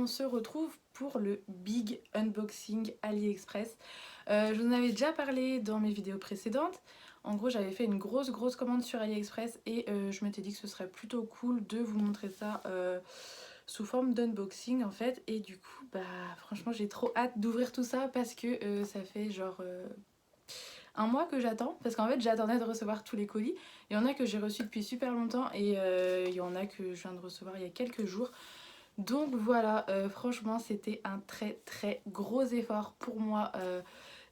on se retrouve pour le big unboxing AliExpress. Je vous en avais déjà parlé dans mes vidéos précédentes. En gros, j'avais fait une grosse commande sur AliExpress et je m'étais dit que ce serait plutôt cool de vous montrer ça sous forme d'unboxing en fait. Et du coup, bah franchement, j'ai trop hâte d'ouvrir tout ça parce que ça fait genre un mois que j'attends, parce qu'en fait j'attendais de recevoir tous les colis. Il y en a que j'ai reçus depuis super longtemps et il y en a que je viens de recevoir il y a quelques jours. Donc voilà, franchement c'était un très gros effort pour moi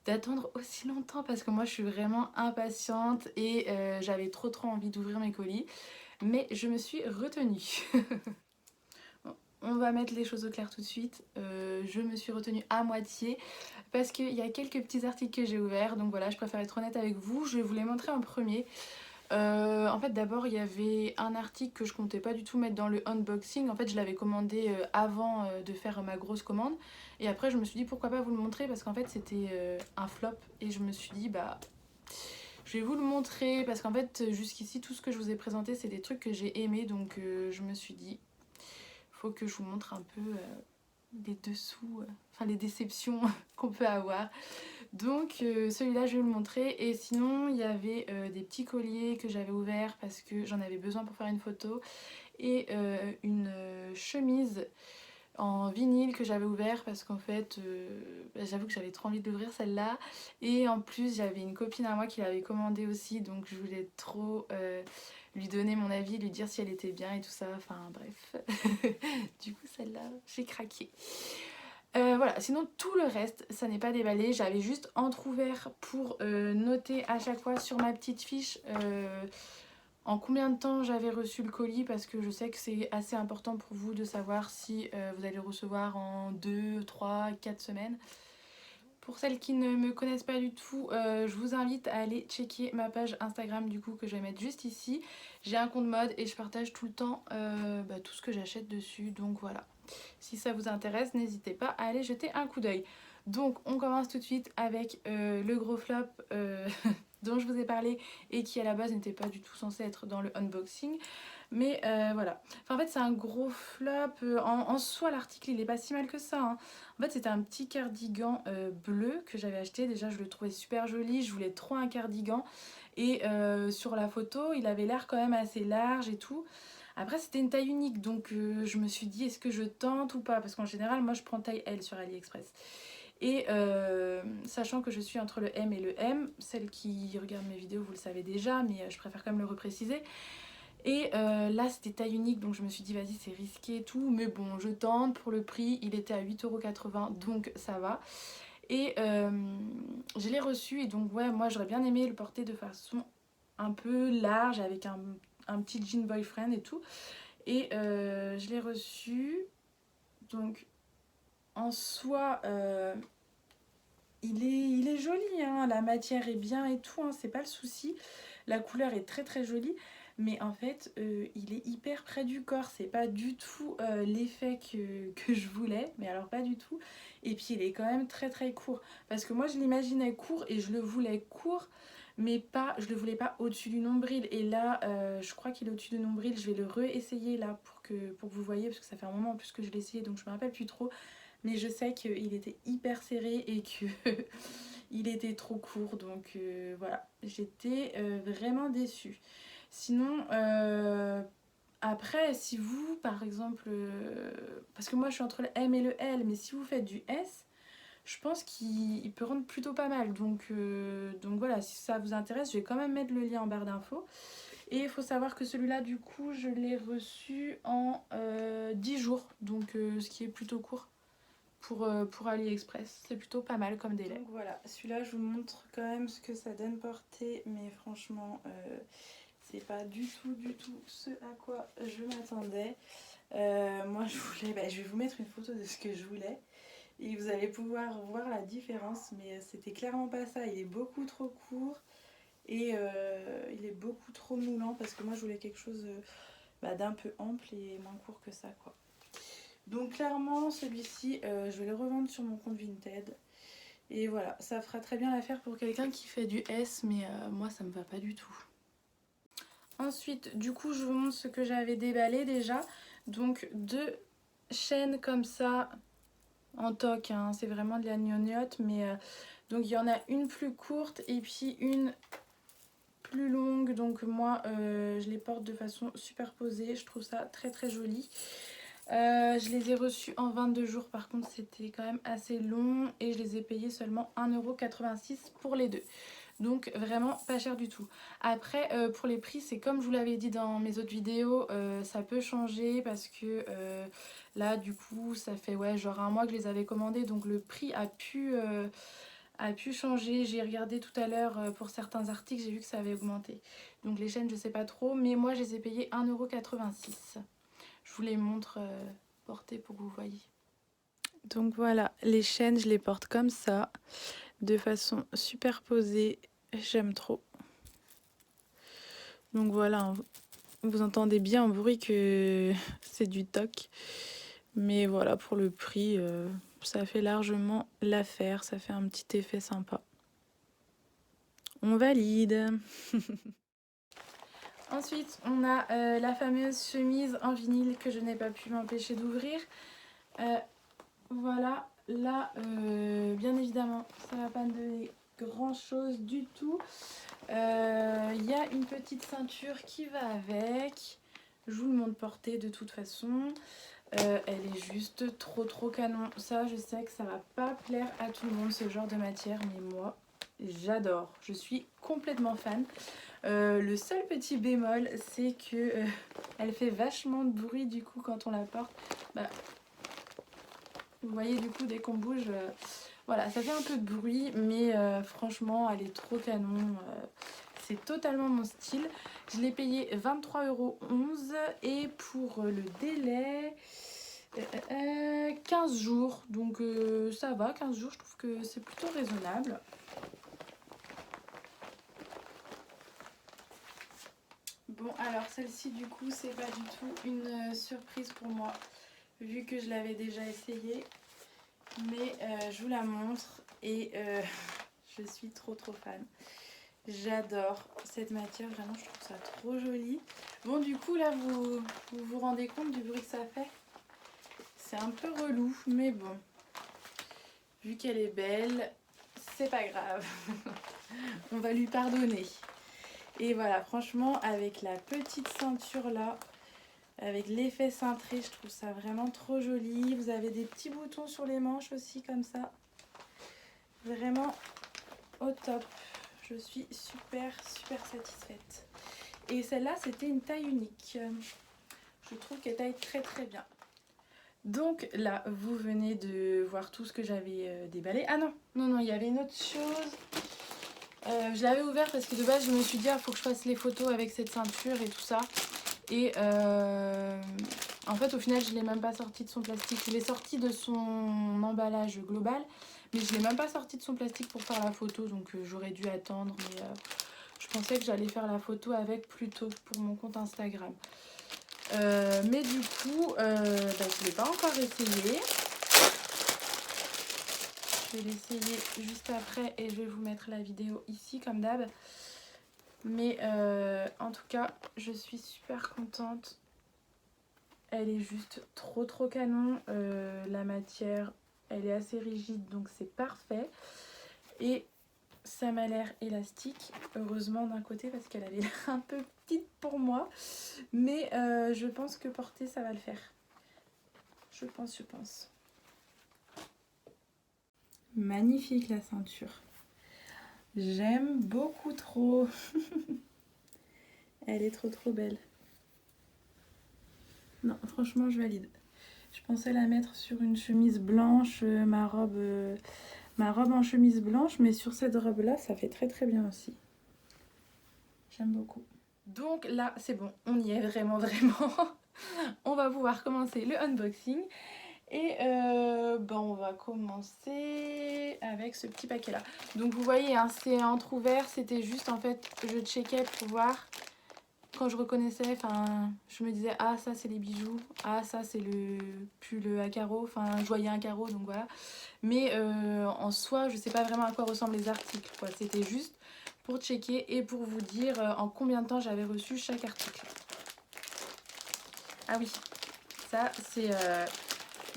d'attendre aussi longtemps parce que moi je suis vraiment impatiente et j'avais trop envie d'ouvrir mes colis. Mais je me suis retenue. On va mettre les choses au clair tout de suite. Je me suis retenue à moitié parce qu'il y a quelques petits articles que j'ai ouverts. Donc voilà, je préfère être honnête avec vous. Je vais vous les montrer en premier. En fait, d'abord, il y avait un article que je comptais pas du tout mettre dans le unboxing. En fait, je l'avais commandé avant de faire ma grosse commande. Et après, je me suis dit pourquoi pas vous le montrer parce qu'en fait, c'était un flop. Et je me suis dit, bah, je vais vous le montrer parce qu'en fait, jusqu'ici, tout ce que je vous ai présenté, c'est des trucs que j'ai aimés. Donc, je me suis dit, faut que je vous montre un peu les dessous, enfin les déceptions qu'on peut avoir. Donc celui-là je vais vous le montrer. Et sinon il y avait des petits colliers que j'avais ouverts parce que j'en avais besoin pour faire une photo. Et une chemise en vinyle que j'avais ouvert parce qu'en fait j'avoue que j'avais trop envie de l'ouvrir celle-là. Et en plus j'avais une copine à moi qui l'avait commandée aussi, donc je voulais trop lui donner mon avis, lui dire si elle était bien et tout ça, enfin bref. Du coup celle-là j'ai craqué. Voilà, sinon tout le reste ça n'est pas déballé, j'avais juste entrouvert pour noter à chaque fois sur ma petite fiche en combien de temps j'avais reçu le colis parce que je sais que c'est assez important pour vous de savoir si vous allez le recevoir en 2, 3, 4 semaines. Pour celles qui ne me connaissent pas du tout, je vous invite à aller checker ma page Instagram du coup que je vais mettre juste ici. J'ai un compte mode et je partage tout le temps tout ce que j'achète dessus, donc voilà. Si ça vous intéresse, n'hésitez pas à aller jeter un coup d'œil. Donc on commence tout de suite avec le gros flop dont je vous ai parlé et qui à la base n'était pas du tout censé être dans le unboxing. Mais voilà. Enfin, en fait c'est un gros flop. En soi l'article il est pas si mal que ça. Hein. En fait c'était un petit cardigan bleu que j'avais acheté. Déjà je le trouvais super joli. Je voulais trop un cardigan. Et sur la photo il avait l'air quand même assez large et tout. Après c'était une taille unique donc je me suis dit est-ce que je tente ou pas parce qu'en général moi je prends taille L sur AliExpress. Et sachant que je suis entre le M et le M, celles qui regardent mes vidéos vous le savez déjà mais je préfère quand même le repréciser. Et là c'était taille unique donc je me suis dit vas-y c'est risqué et tout mais bon je tente pour le prix, il était à 8,80 € donc ça va. Et je l'ai reçu et donc ouais moi j'aurais bien aimé le porter de façon un peu large avec un petit jean boyfriend et tout. Et je l'ai reçu. Donc en soi il est joli, hein, la matière est bien et tout, hein, c'est pas le souci. La couleur est très jolie. Mais en fait il est hyper près du corps. C'est pas du tout l'effet que je voulais. Mais alors pas du tout. Et puis il est quand même très court. Parce que moi je l'imaginais court et je le voulais court. Mais pas, je le voulais pas au-dessus du nombril. Et là je crois qu'il est au-dessus du nombril. Je vais le réessayer là pour que vous voyez. Parce que ça fait un moment en plus que je l'ai essayé. Donc je me rappelle plus trop. Mais je sais qu'il était hyper serré et que il était trop court. Donc voilà, j'étais vraiment déçue. Sinon, après, si vous, par exemple, parce que moi je suis entre le M et le L, mais si vous faites du S, je pense qu'il peut rendre plutôt pas mal. Donc voilà, si ça vous intéresse, je vais quand même mettre le lien en barre d'infos. Et il faut savoir que celui-là, du coup, je l'ai reçu en 10 jours, donc ce qui est plutôt court pour AliExpress. C'est plutôt pas mal comme délai. Donc voilà, celui-là, je vous montre quand même ce que ça donne porter, mais franchement, c'est pas du tout ce à quoi je m'attendais. Moi, je voulais, je vais vous mettre une photo de ce que je voulais. Et vous allez pouvoir voir la différence, mais c'était clairement pas ça. Il est beaucoup trop court et il est beaucoup trop moulant parce que moi je voulais quelque chose d'un peu ample et moins court que ça quoi. Donc clairement celui-ci je vais le revendre sur mon compte Vinted. Et voilà, ça fera très bien l'affaire pour quelqu'un qui fait du S, mais moi ça me va pas du tout. Ensuite, du coup, je vous montre ce que j'avais déballé déjà. Donc, deux chaîne comme ça en toque, hein. C'est vraiment de la gnognotte, mais donc il y en a une plus courte et puis une plus longue, donc moi je les porte de façon superposée, je trouve ça très très joli. Je les ai reçus en 22 jours, par contre c'était quand même assez long et je les ai payés seulement 1,86 € pour les deux. Donc vraiment pas cher du tout. Après pour les prix, c'est comme je vous l'avais dit dans mes autres vidéos, ça peut changer parce que là du coup ça fait ouais genre un mois que je les avais commandés, donc le prix a pu changer. J'ai regardé tout à l'heure pour certains articles, j'ai vu que ça avait augmenté. Donc les chaînes je sais pas trop, mais moi je les ai payées 1,86 €. Je vous les montre portées pour que vous voyez. Donc voilà, les chaînes je les porte comme ça, de façon superposée. J'aime trop. Donc voilà, vous entendez bien en bruit que c'est du toc. Mais voilà, pour le prix, ça fait largement l'affaire. Ça fait un petit effet sympa. On valide. Ensuite, on a la fameuse chemise en vinyle que je n'ai pas pu m'empêcher d'ouvrir. Voilà, là, bien évidemment, ça va pas me donner grand chose du tout. Il y a une petite ceinture qui va avec. Je vous le montre portée de toute façon. Elle est juste trop canon. Ça, je sais que ça va pas plaire à tout le monde, ce genre de matière, mais moi, j'adore. Je suis complètement fan. Le seul petit bémol, c'est que elle fait vachement de bruit du coup quand on la porte. Bah, vous voyez du coup dès qu'on bouge, voilà, ça fait un peu de bruit, mais franchement, elle est trop canon. C'est totalement mon style. Je l'ai payé 23,11 € et pour le délai, 15 jours. Donc ça va, 15 jours, je trouve que c'est plutôt raisonnable. Bon, alors celle-ci, du coup, c'est pas du tout une surprise pour moi, vu que je l'avais déjà essayée. Mais je vous la montre et je suis trop fan. J'adore cette matière, vraiment, je trouve ça trop joli. Bon, du coup, là, vous rendez compte du bruit que ça fait? C'est un peu relou, mais bon. Vu qu'elle est belle, c'est pas grave. On va lui pardonner. Et voilà, franchement, avec la petite ceinture là, avec l'effet cintré, je trouve ça vraiment trop joli. Vous avez des petits boutons sur les manches aussi, comme ça. Vraiment au top. Je suis super satisfaite. Et celle-là, c'était une taille unique. Je trouve qu'elle taille très bien. Donc là, vous venez de voir tout ce que j'avais déballé. Ah non, il y avait une autre chose. Je l'avais ouvert parce que de base, je me suis dit, il faut que je fasse les photos avec cette ceinture et tout ça. Et en fait, au final, je ne l'ai même pas sorti de son plastique. Je l'ai sorti de son emballage global, mais je ne l'ai même pas sorti de son plastique pour faire la photo. Donc j'aurais dû attendre, mais je pensais que j'allais faire la photo avec plus tôt pour mon compte Instagram. Mais du coup, je ne l'ai pas encore essayé. Je vais l'essayer juste après et je vais vous mettre la vidéo ici comme d'hab. Mais en tout cas, je suis super contente. Elle est juste trop canon. La matière, elle est assez rigide, donc c'est parfait. Et ça m'a l'air élastique, heureusement d'un côté parce qu'elle avait l'air un peu petite pour moi. Mais je pense que porter, ça va le faire. Je pense. Magnifique la ceinture. J'aime beaucoup trop. Elle est trop belle. Non, franchement, je valide. Je pensais la mettre sur une chemise blanche, ma robe en chemise blanche, mais sur cette robe-là, ça fait très bien aussi. J'aime beaucoup. Donc là, c'est bon, on y est vraiment. On va pouvoir commencer le unboxing. Et on va commencer avec ce petit paquet là. Donc vous voyez, hein, c'est entrouvert, c'était juste en fait, je checkais pour voir. Quand je reconnaissais, enfin, je me disais, ah ça c'est les bijoux, ah ça c'est le pull à carreaux, enfin je voyais un carreau donc voilà. Mais en soi, je sais pas vraiment à quoi ressemblent les articles, quoi. C'était juste pour checker et pour vous dire en combien de temps j'avais reçu chaque article. Ah oui, ça c'est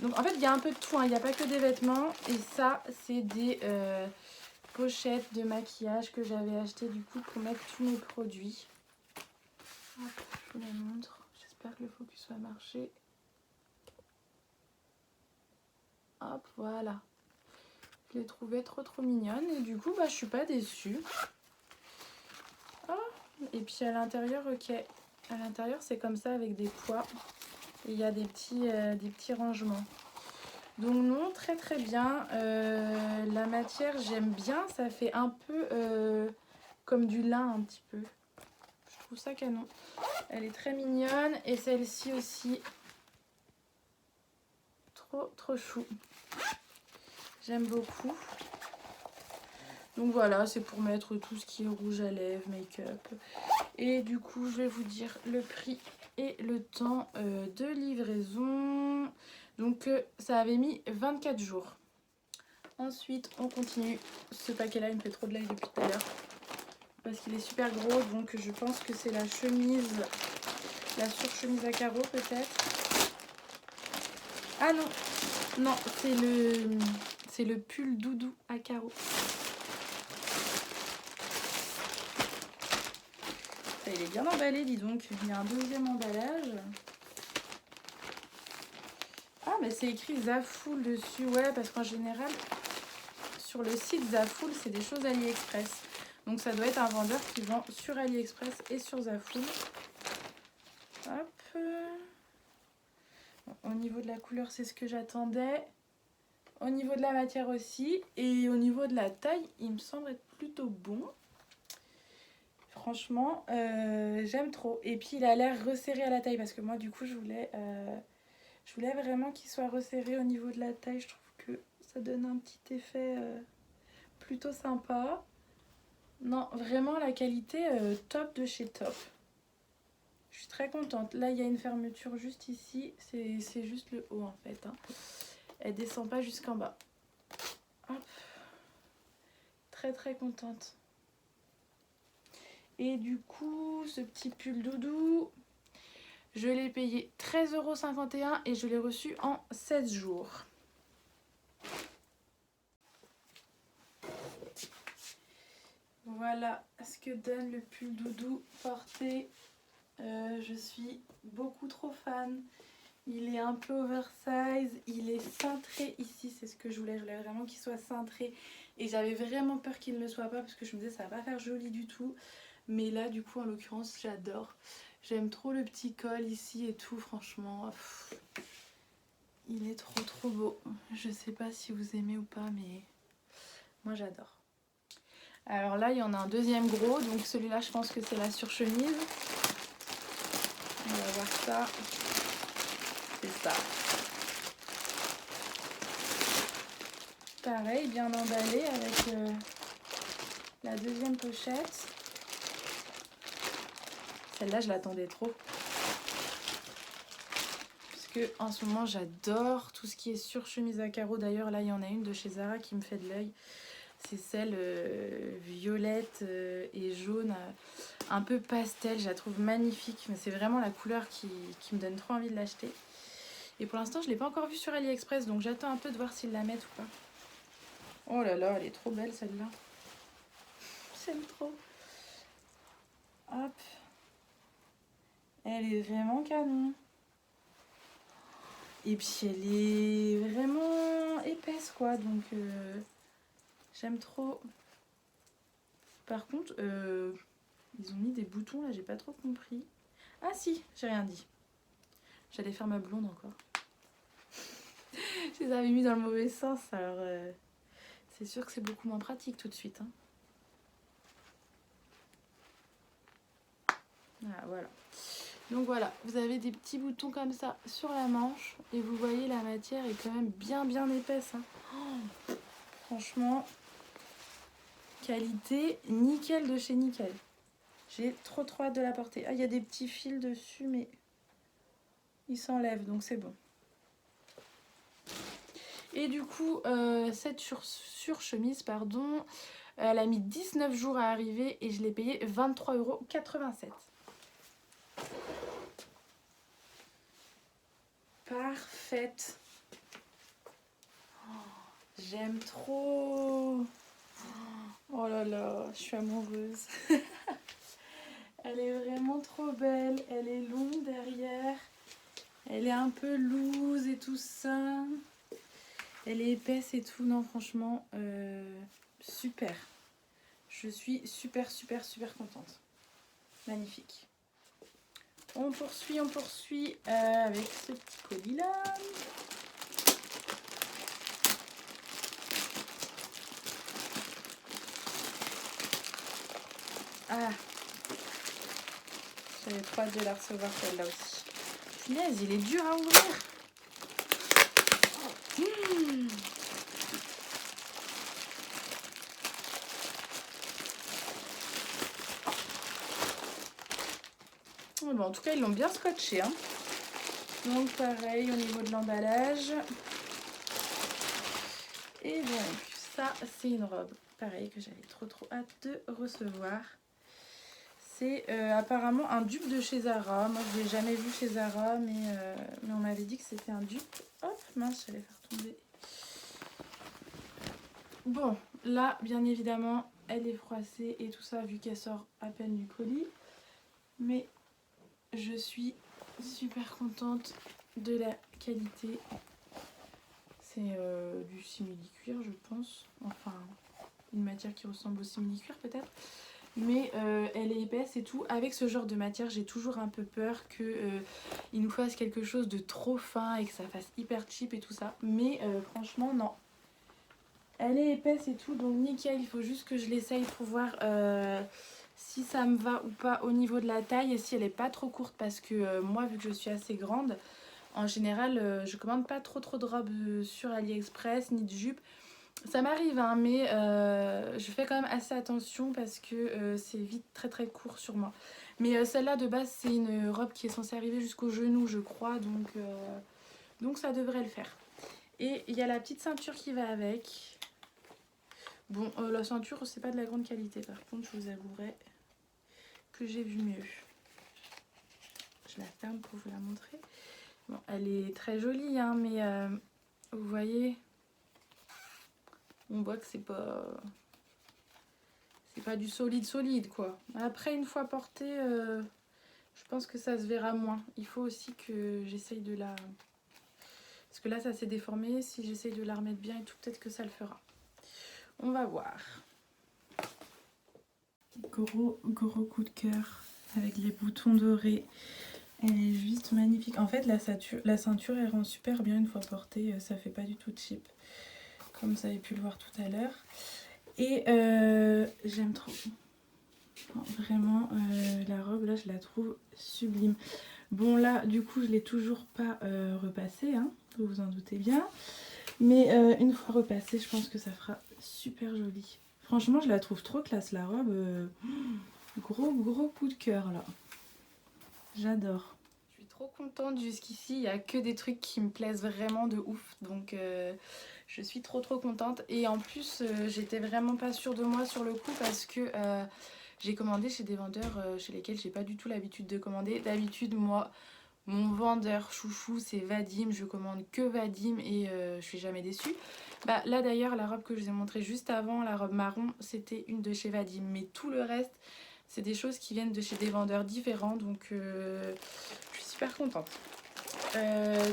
Donc en fait il y a un peu de tout, hein. Il n'y a pas que des vêtements. Et ça c'est des pochettes de maquillage que j'avais acheté du coup pour mettre tous mes produits. Hop, je vous les montre. J'espère que le focus va marcher. Hop, voilà. Je les trouvais trop mignonnes et du coup bah je suis pas déçue. Oh, et puis à l'intérieur, ok. À l'intérieur c'est comme ça avec des poids. Et il y a des petits rangements. Donc non, très bien. La matière j'aime bien, ça fait un peu comme du lin un petit peu. Je trouve ça canon. Elle est très mignonne et celle-ci aussi. Trop chou. J'aime beaucoup. Donc voilà, c'est pour mettre tout ce qui est rouge à lèvres, make-up. Et du coup, je vais vous dire le prix et le temps de livraison. Donc ça avait mis 24 jours. Ensuite, on continue. Ce paquet-là, il me fait trop de l'œil depuis tout à l'heure. Parce qu'il est super gros, donc je pense que c'est la chemise, la surchemise à carreaux peut-être. Ah non, non, c'est le pull doudou à carreaux. Ça, il est bien emballé, dis donc. Il y a un deuxième emballage. Ah, mais c'est écrit Zaful dessus. Ouais, parce qu'en général, sur le site Zaful, c'est des choses AliExpress. Donc ça doit être un vendeur qui vend sur AliExpress et sur Zaful. Hop. Bon, au niveau de la couleur, c'est ce que j'attendais. Au niveau de la matière aussi. Et au niveau de la taille, il me semble être plutôt bon. Franchement, j'aime trop. Et puis il a l'air resserré à la taille. Parce que moi, du coup, je voulais vraiment qu'il soit resserré au niveau de la taille. Je trouve que ça donne un petit effet plutôt sympa. Non, vraiment la qualité top de chez Top. Je suis très contente. Là, il y a une fermeture juste ici. C'est juste le haut en fait. Hein. Elle descend pas jusqu'en bas. Hop. Très contente. Et du coup, ce petit pull doudou, je l'ai payé 13,51 € et je l'ai reçu en 16 jours. Voilà ce que donne le pull doudou porté. Je suis beaucoup trop fan. Il est un peu oversize, il est cintré ici, c'est ce que je voulais vraiment qu'il soit cintré. Et j'avais vraiment peur qu'il ne le soit pas parce que je me disais ça va pas faire joli du tout. Mais là du coup en l'occurrence j'adore. J'aime trop le petit col ici et tout, franchement. Il est trop beau. Je sais pas si vous aimez ou pas, mais moi j'adore. Alors là il y en a un deuxième gros, donc celui-là je pense que c'est la surchemise. On va voir ça. C'est ça. Pareil, bien emballé avec la deuxième pochette. Celle-là, je l'attendais trop. Parce que en ce moment, j'adore tout ce qui est surchemise à carreaux. D'ailleurs, là, il y en a une de chez Zara qui me fait de l'œil. C'est celle violette et jaune, un peu pastel. Je la trouve magnifique. Mais c'est vraiment la couleur qui me donne trop envie de l'acheter. Et pour l'instant, je ne l'ai pas encore vue sur AliExpress. Donc, j'attends un peu de voir s'ils la mettent ou pas. Oh là là, elle est trop belle celle-là. J'aime trop. Hop. Elle est vraiment canon. Et puis elle est vraiment épaisse quoi. Donc j'aime trop. Par contre, ils ont mis des boutons là, j'ai pas trop compris. Ah si, j'ai rien dit. J'allais faire ma blonde encore. Je les avais mis dans le mauvais sens. Alors c'est sûr que c'est beaucoup moins pratique tout de suite. Hein. Ah, voilà. Donc voilà, vous avez des petits boutons comme ça sur la manche. Et vous voyez la matière est quand même bien épaisse. Hein. Oh, franchement, qualité nickel de chez Nickel. J'ai trop hâte de la porter. Ah, il y a des petits fils dessus, mais ils s'enlèvent, donc c'est bon. Et du coup, cette surchemise, pardon, elle a mis 19 jours à arriver et je l'ai payée 23,87 €. Parfaite. J'aime trop. Oh là là, je suis amoureuse. Elle est vraiment trop belle. Elle est longue derrière. Elle est un peu loose et tout ça. Elle est épaisse et tout. Non, franchement, super. Je suis super, super, super contente. Magnifique. On poursuit avec ce petit colis là. Ah, j'avais trop hâte de la recevoir celle-là aussi. Punaise, il est dur à ouvrir. Mmh. Bon, en tout cas, ils l'ont bien scotché. Hein. Donc pareil au niveau de l'emballage. Et donc ça, c'est une robe. Pareil que j'avais trop hâte de recevoir. C'est apparemment un dupe de chez Zara. Moi, je ne l'ai jamais vu chez Zara, mais on m'avait dit que c'était un dupe. Hop, mince, j'allais faire tomber. Bon, là, bien évidemment, elle est froissée et tout ça, vu qu'elle sort à peine du colis. Mais je suis super contente de la qualité. C'est du simili-cuir, je pense. Enfin, une matière qui ressemble au simili-cuir, peut-être. Mais elle est épaisse et tout. Avec ce genre de matière, j'ai toujours un peu peur qu'il nous fasse quelque chose de trop fin et que ça fasse hyper cheap et tout ça. Mais franchement, non. Elle est épaisse et tout, donc nickel. Il faut juste que je l'essaye pour voir si ça me va ou pas au niveau de la taille et si elle est pas trop courte. Parce que moi, vu que je suis assez grande, en général, je commande pas trop de robes sur AliExpress ni de jupes. Ça m'arrive, hein, mais je fais quand même assez attention parce que c'est vite très court sur moi. Mais celle-là, de base, c'est une robe qui est censée arriver jusqu'au genou, je crois, donc ça devrait le faire. Et il y a la petite ceinture qui va avec. Bon, la ceinture, c'est pas de la grande qualité, par contre, je vous avouerai que j'ai vu mieux. Je la ferme pour vous la montrer. Bon, elle est très jolie, hein, mais vous voyez, on voit que c'est pas du solide quoi. Après, une fois portée, je pense que ça se verra moins. Il faut aussi que j'essaye de la... Parce que là, ça s'est déformé. Si j'essaye de la remettre bien et tout, peut-être que ça le fera. On va voir. Gros coup de cœur avec les boutons dorés. Elle est juste magnifique. En fait, la ceinture, elle rend super bien une fois portée. Ça fait pas du tout cheap. Comme vous avez pu le voir tout à l'heure. Et j'aime trop. Vraiment, la robe, là, je la trouve sublime. Bon, là, du coup, je l'ai toujours pas repassée, hein, vous vous en doutez bien. Mais une fois repassée, je pense que ça fera super joli. Franchement, je la trouve trop classe, la robe. Gros coup de cœur, là. J'adore. Je suis trop contente jusqu'ici. Il n'y a que des trucs qui me plaisent vraiment de ouf. Donc, je suis trop contente. Et en plus, j'étais vraiment pas sûre de moi sur le coup parce que... j'ai commandé chez des vendeurs chez lesquels j'ai pas du tout l'habitude de commander. D'habitude, moi, mon vendeur chouchou, c'est Vadim. Je commande que Vadim et je suis jamais déçue. Bah, là, d'ailleurs, la robe que je vous ai montrée juste avant, la robe marron, c'était une de chez Vadim. Mais tout le reste, c'est des choses qui viennent de chez des vendeurs différents. Donc, je suis super contente.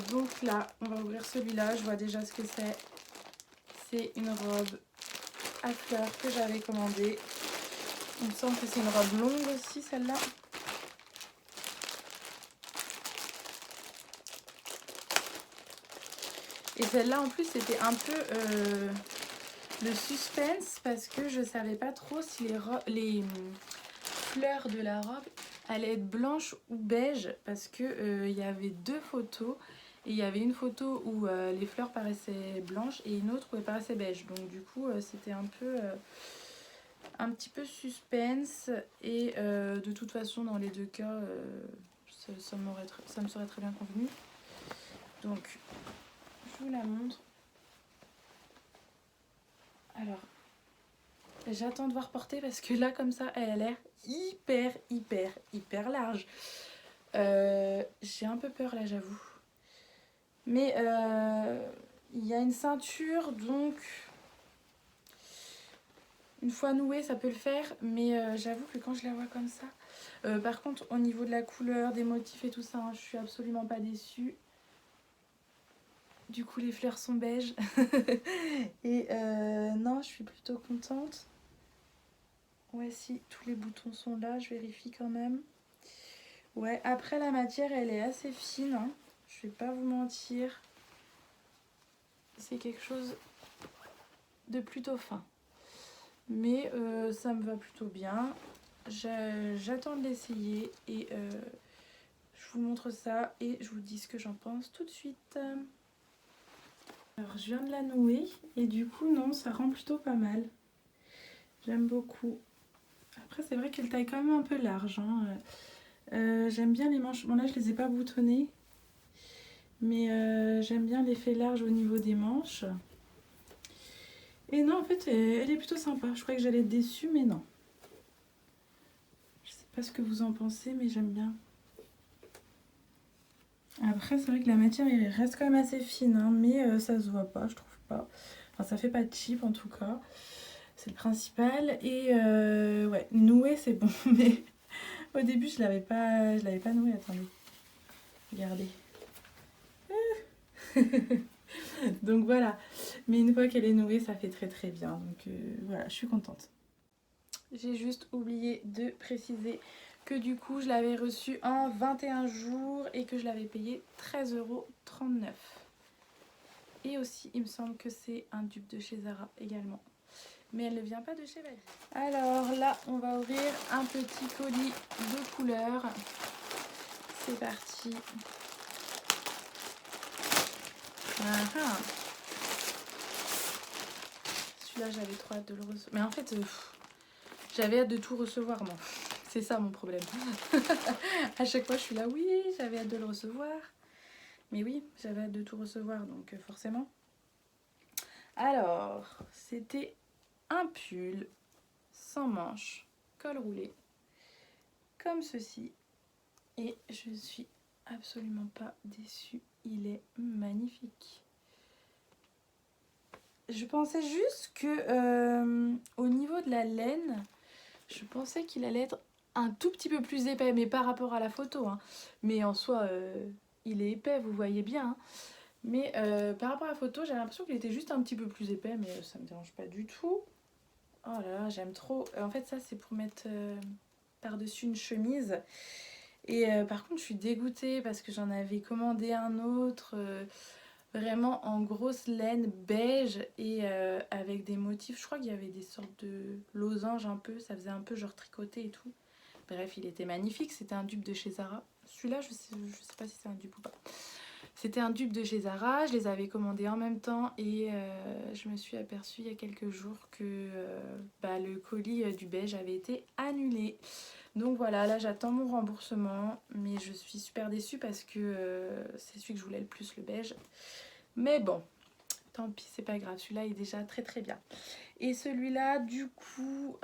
Donc là, on va ouvrir celui-là. Je vois déjà ce que c'est. C'est une robe à fleurs que j'avais commandée. Il me semble que c'est une robe longue aussi, celle-là. Et celle-là, en plus, c'était un peu le suspense parce que je savais pas trop si les fleurs de la robe allaient être blanches ou beige parce que il y avait deux photos. Et il y avait une photo où les fleurs paraissaient blanches et une autre où elles paraissaient beige. Donc du coup, c'était un petit peu suspense et de toute façon dans les deux cas ça me serait très bien convenu. Donc je vous la montre. Alors j'attends de voir porter parce que là comme ça elle a l'air hyper large. J'ai un peu peur là, j'avoue, mais Il y a une ceinture, donc une fois nouée ça peut le faire, mais j'avoue que quand je la vois comme ça, par contre au niveau de la couleur, des motifs et tout ça, hein, je suis absolument pas déçue. Du coup les fleurs sont beiges et non, je suis plutôt contente. Ouais, si tous les boutons sont là, je vérifie quand même. Ouais, après la matière elle est assez fine, hein. Je vais pas vous mentir, c'est quelque chose de plutôt fin. Mais ça me va plutôt bien. J'attends de l'essayer et je vous montre ça et je vous dis ce que j'en pense tout de suite. Alors je viens de la nouer et du coup non, ça rend plutôt pas mal. J'aime beaucoup. Après c'est vrai qu'elle taille quand même un peu large, hein. J'aime bien les manches. Bon là je les ai pas boutonnées, mais j'aime bien l'effet large au niveau des manches. Et non, en fait elle est plutôt sympa. Je croyais que j'allais être déçue, mais non. Je sais pas ce que vous en pensez, mais j'aime bien. Après c'est vrai que la matière elle reste quand même assez fine, hein, mais ça se voit pas, je trouve pas. Enfin ça fait pas cheap en tout cas. C'est le principal. Et ouais, nouer c'est bon, mais au début je l'avais pas noué. Attendez, regardez. Donc voilà, mais une fois qu'elle est nouée ça fait très très bien, donc voilà, je suis contente. J'ai juste oublié de préciser que du coup je l'avais reçu en 21 jours et que je l'avais payé 13,39 €. Et aussi il me semble que c'est un dupe de chez Zara également, mais elle ne vient pas de chez Valérie. Alors là on va ouvrir un petit colis de couleur. C'est parti. Ah, celui-là j'avais trop hâte de le recevoir, mais en fait j'avais hâte de tout recevoir moi. C'est ça mon problème. À chaque fois je suis là, oui j'avais hâte de le recevoir, mais oui j'avais hâte de tout recevoir, donc forcément. Alors c'était un pull sans manches, col roulé, comme ceci. Et je suis absolument pas déçue, il est magnifique. Je pensais juste que au niveau de la laine, je pensais qu'il allait être un tout petit peu plus épais, mais par rapport à la photo, hein. Mais en soi, il est épais, vous voyez bien, hein. Mais par rapport à la photo, j'avais l'impression qu'il était juste un petit peu plus épais, mais ça me dérange pas du tout. Oh là là, j'aime trop. En fait, ça, c'est pour mettre par-dessus une chemise. Et par contre, je suis dégoûtée parce que j'en avais commandé un autre, vraiment en grosse laine beige et avec des motifs. Je crois qu'il y avait des sortes de losanges un peu, ça faisait un peu genre tricoté et tout. Bref, il était magnifique, c'était un dupe de chez Zara. Celui-là, je sais pas si c'est un dupe ou pas. C'était un dupe de chez Zara, je les avais commandés en même temps et je me suis aperçue il y a quelques jours que le colis du beige avait été annulé. Donc voilà, là j'attends mon remboursement, mais je suis super déçue parce que c'est celui que je voulais le plus, le beige. Mais bon, tant pis, c'est pas grave, celui-là est déjà très très bien. Et celui-là, du coup...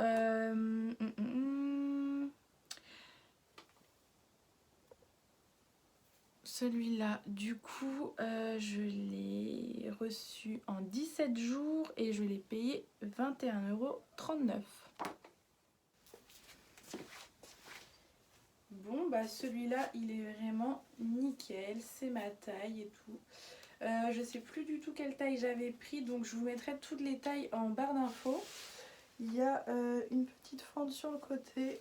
Celui-là, du coup, je l'ai reçu en 17 jours et je l'ai payé 21,39 €. Bon, bah celui-là, il est vraiment nickel, c'est ma taille et tout. Je sais plus du tout quelle taille j'avais pris, donc je vous mettrai toutes les tailles en barre d'infos. Il y a une petite fente sur le côté.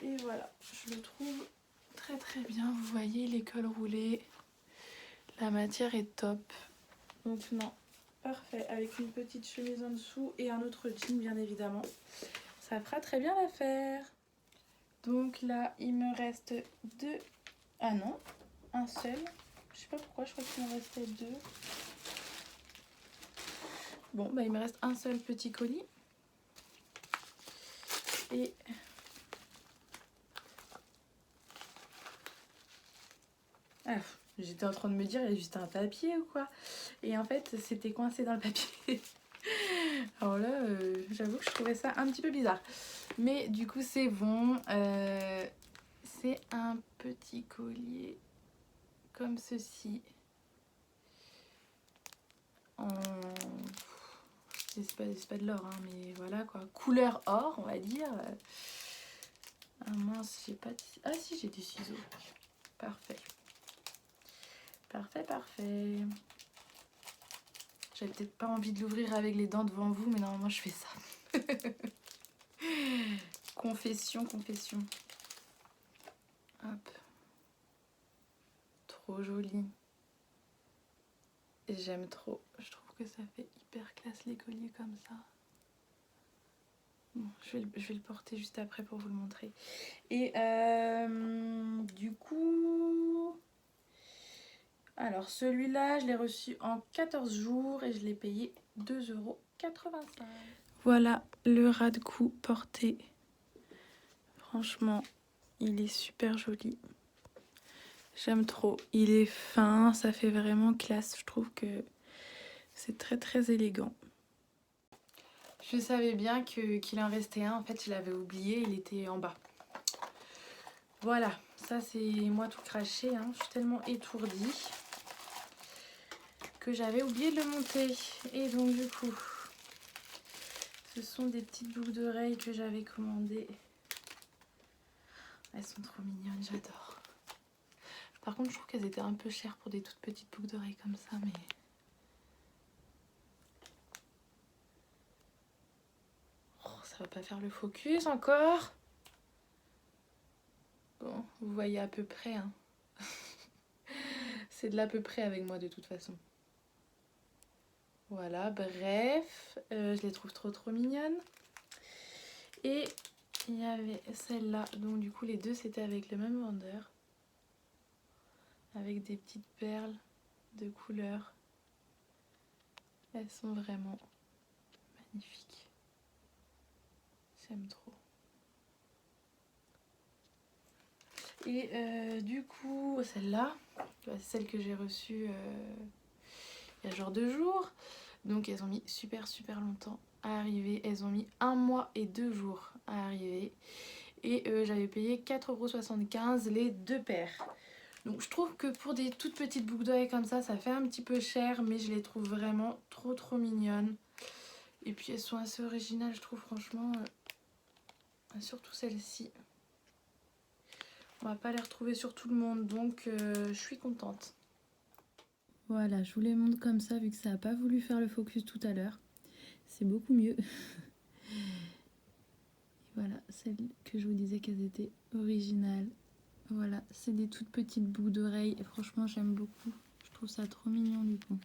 Et voilà, je le trouve très très bien. Vous voyez les cols roulés. La matière est top. Donc non, parfait. Avec une petite chemise en dessous et un autre jean bien évidemment. Ça fera très bien l'affaire. Donc là, il me reste deux... Ah non, un seul. Je sais pas pourquoi, je crois qu'il me restait deux. Bon, bah il me reste un seul petit colis. Et... Ah, j'étais en train de me dire, il y a juste un papier ou quoi? Et en fait, c'était coincé dans le papier. Alors là, j'avoue que je trouvais ça un petit peu bizarre. Mais du coup, c'est bon. C'est un petit collier comme ceci. en... C'est pas de l'or, hein, mais voilà quoi. Couleur or, on va dire. Ah mince, j'ai pas de... Ah si, j'ai des ciseaux. Parfait. Parfait, parfait. J'avais peut-être pas envie de l'ouvrir avec les dents devant vous, mais normalement je fais ça. Confession, confession. Hop. Trop joli. J'aime trop. Je trouve que ça fait hyper classe les colliers comme ça. Bon, je vais le porter juste après pour vous le montrer. Et du coup... Alors celui-là, je l'ai reçu en 14 jours et je l'ai payé 2,85 €. Voilà le ras de cou porté. Franchement, il est super joli. J'aime trop. Il est fin, ça fait vraiment classe. Je trouve que c'est très très élégant. Je savais bien qu'il en restait un. En fait, je l'avais oublié, il était en bas. Voilà, ça c'est moi tout craché. Hein. Je suis tellement étourdie que j'avais oublié de le monter. Et donc du coup, ce sont des petites boucles d'oreilles que j'avais commandées. Elles sont trop mignonnes, j'adore. Par contre, je trouve qu'elles étaient un peu chères pour des toutes petites boucles d'oreilles comme ça, mais... Oh, ça va pas faire le focus encore. Bon, vous voyez à peu près, hein. C'est de l'à peu près avec moi de toute façon. Voilà, bref, je les trouve trop trop mignonnes. Et il y avait celle-là, donc du coup les deux c'était avec le même vendeur. Avec des petites perles de couleur. Elles sont vraiment magnifiques. J'aime trop. Et du coup, celle-là, c'est celle que j'ai reçue il y a genre 2 jours. Donc elles ont mis super longtemps à arriver. Elles ont mis 1 mois et 2 jours à arriver. Et j'avais payé 4,75 € les 2 paires. Donc je trouve que pour des toutes petites boucles d'oreilles comme ça fait un petit peu cher. Mais je les trouve vraiment trop mignonnes. Et puis elles sont assez originales, je trouve franchement. Surtout celle-ci. On va pas les retrouver sur tout le monde, donc je suis contente. Voilà, je vous les montre comme ça vu que ça n'a pas voulu faire le focus tout à l'heure. C'est beaucoup mieux. Et voilà, celles que je vous disais qu'elles étaient originales. Voilà, c'est des toutes petites boucles d'oreilles et franchement j'aime beaucoup. Je trouve ça trop mignon du coup,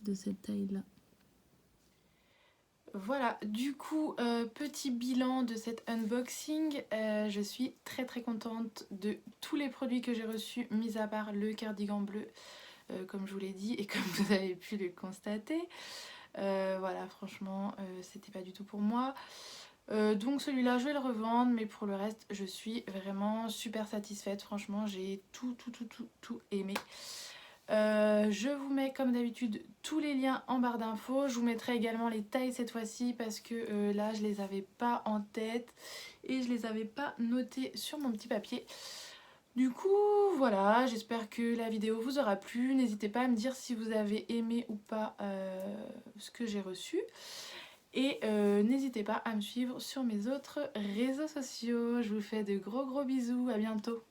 de cette taille-là. Voilà, du coup, petit bilan de cet unboxing. Je suis très contente de tous les produits que j'ai reçus, mis à part le cardigan bleu, comme je vous l'ai dit et comme vous avez pu le constater. Voilà, franchement, c'était pas du tout pour moi. Donc celui-là, je vais le revendre, mais pour le reste, je suis vraiment super satisfaite. Franchement, j'ai tout aimé. Je vous mets comme d'habitude tous les liens en barre d'infos. Je vous mettrai également les tailles cette fois-ci parce que là je les avais pas en tête et je les avais pas notées sur mon petit papier. Du coup voilà, j'espère que la vidéo vous aura plu. N'hésitez pas à me dire si vous avez aimé ou pas ce que j'ai reçu. Et n'hésitez pas à me suivre sur mes autres réseaux sociaux. Je vous fais de gros bisous, à bientôt.